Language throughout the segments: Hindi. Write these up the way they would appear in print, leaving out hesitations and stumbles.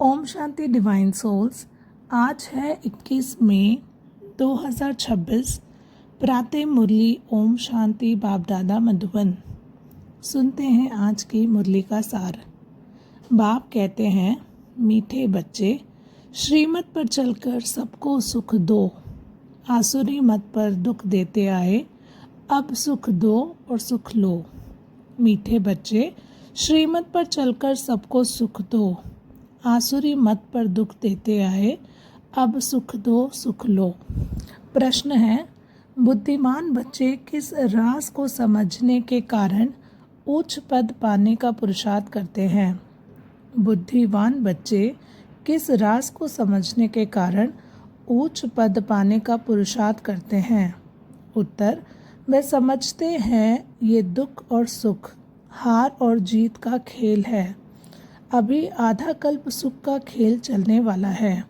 Om Shanti divine souls. आज है 21 मई 2026। प्रातः मुरली ओम शांति बाप दादा मधुबन। सुनते हैं आज की मुरली का सार। बाप कहते हैं, मीठे बच्चे, श्रीमत पर चलकर सबको सुख दो। आसुरी मत पर दुख देते आए, अब सुख दो और सुख लो। मीठे बच्चे, श्रीमत पर चलकर सबको सुख दो। आसुरी मत पर दुख देते आए, अब सुख दो सुख लो। प्रश्न है, बुद्धिमान बच्चे किस राज को समझने के कारण उच्च पद पाने का पुरुषार्थ करते हैं? बुद्धिमान बच्चे किस राज को समझने के कारण उच्च पद पाने का पुरुषार्थ करते हैं? उत्तर, वे समझते हैं ये दुख और सुख, हार और जीत का खेल है। अभी आधा कल्प सुख का खेल चलने वाला है।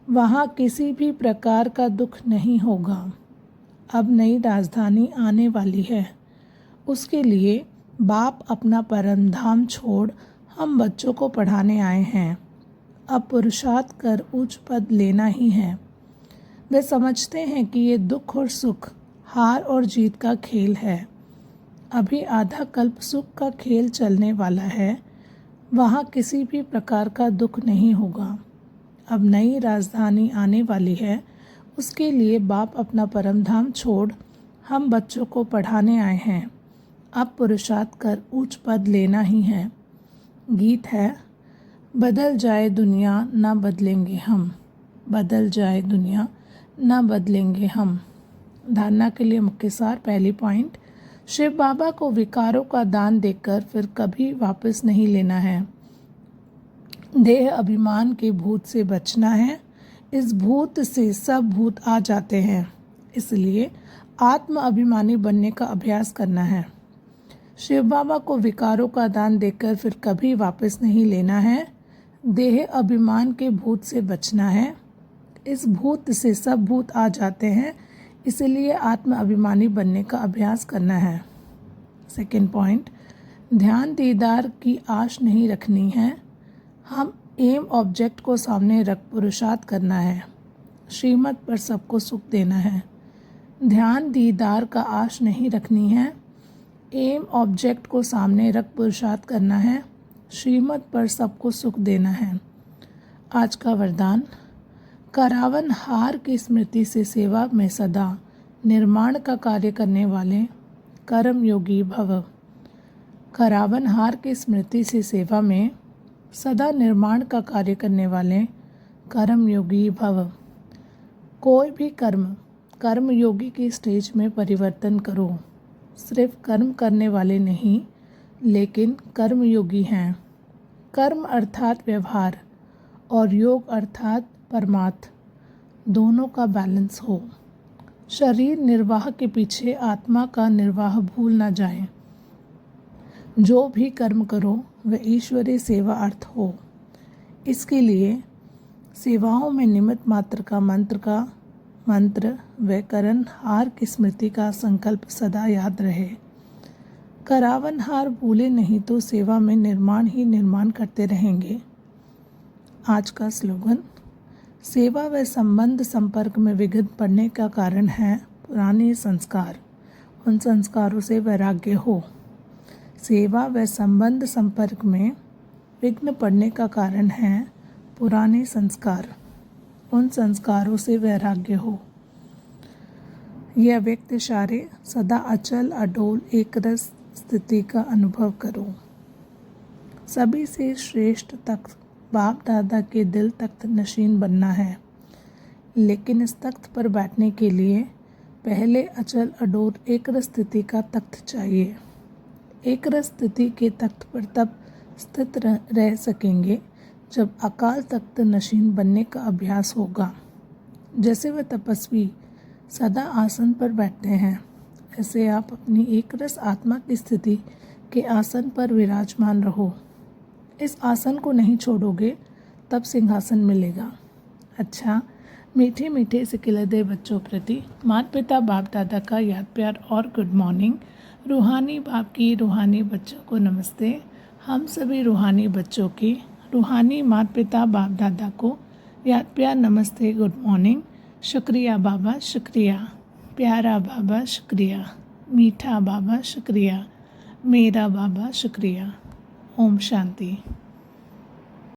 वहाँ किसी भी प्रकार का दुख नहीं होगा। अब नई राजधानी आने वाली है। उसके लिए बाप अपना परम धाम छोड़ हम बच्चों को पढ़ाने आए हैं। अब पुरुषार्थ कर उच्च पद लेना ही है। वे समझते हैं कि ये दुख और सुख, हार और जीत का खेल है। अभी आधा कल्प सुख का खेल चलने वाला है। वहाँ किसी भी प्रकार का दुख नहीं होगा। अब नई राजधानी आने वाली है। उसके लिए बाप अपना परम धाम छोड़ हम बच्चों को पढ़ाने आए हैं। अब पुरुषार्थ कर उच्च पद लेना ही है। गीत है, बदल जाए दुनिया ना बदलेंगे हम, बदल जाए दुनिया ना बदलेंगे हम। धारणा के लिए मुख्य सार। पहली पॉइंट, शिव बाबा को विकारों का दान देकर फिर कभी वापस नहीं लेना है। देह अभिमान के भूत से बचना है। इस भूत से सब भूत आ जाते हैं, इसलिए आत्म अभिमानी बनने का अभ्यास करना है। शिव बाबा को विकारों का दान देकर फिर कभी वापस नहीं लेना है। देह अभिमान के भूत से बचना है। इस भूत से सब भूत आ जाते हैं, इसलिए आत्म अभिमानी बनने का अभ्यास करना है। सेकंड पॉइंट, ध्यान दीदार की आश नहीं रखनी है। हम एम ऑब्जेक्ट को सामने रख पुरुषार्थ करना है। श्रीमत पर सबको सुख देना है। ध्यान दीदार का आश नहीं रखनी है। एम ऑब्जेक्ट को सामने रख पुरुषार्थ करना है। श्रीमत पर सबको सुख देना है। आज का वरदान, करावन हार की स्मृति से सेवा में सदा निर्माण का कार्य करने वाले कर्म योगी भव। करावन हार की स्मृति से सेवा में सदा निर्माण का कार्य करने वाले कर्म योगी भव। कोई भी कर्म योगी की स्टेज में परिवर्तन करो। सिर्फ कर्म करने वाले नहीं, लेकिन कर्म योगी हैं। कर्म अर्थात व्यवहार और योग अर्थात परमार्थ, दोनों का बैलेंस हो। शरीर निर्वाह के पीछे आत्मा का निर्वाह भूल न जाए। जो भी कर्म करो वह ईश्वरीय सेवा अर्थ हो। इसके लिए सेवाओं में निमित्त मात्र का मंत्र व करण हार की स्मृति का संकल्प सदा याद रहे। करावन हार भूले नहीं तो सेवा में निर्माण ही निर्माण करते रहेंगे। आज का स्लोगन, सेवा व संबंध संपर्क में विघ्न पड़ने का कारण है पुराने संस्कार। उन संस्कारों से वैराग्य हो। सेवा व संबंध संपर्क में विघ्न पड़ने का कारण है पुराने संस्कार। उन संस्कारों से वैराग्य हो। यह अव्यक्त इशारे सदा अचल अडोल एकरस स्थिति का अनुभव करो। सभी से श्रेष्ठ तख्त बाप दादा के दिल तख्त नशीन बनना है, लेकिन इस तख्त पर बैठने के लिए पहले अचल अडोल एकरस स्थिति का तख्त चाहिए। एकरस स्थिति के तख्त पर तब स्थित रह सकेंगे जब अकाल तख्त नशीन बनने का अभ्यास होगा। जैसे वह तपस्वी सदा आसन पर बैठते हैं, ऐसे आप अपनी एकरस आत्मा की स्थिति के आसन पर विराजमान रहो। इस आसन को नहीं छोड़ोगे तब सिंहासन मिलेगा। अच्छा, मीठे मीठे सिकिलदे बच्चों प्रति माता पिता बाप दादा का याद प्यार और गुड मॉर्निंग। रूहानी बाप की रूहानी बच्चों को नमस्ते। हम सभी रूहानी बच्चों की रूहानी माता पिता बाप दादा को याद प्यार नमस्ते गुड मॉर्निंग। शुक्रिया बाबा शुक्रिया, प्यारा बाबा शुक्रिया, मीठा बाबा शुक्रिया, मेरा बाबा शुक्रिया। ओम शांति।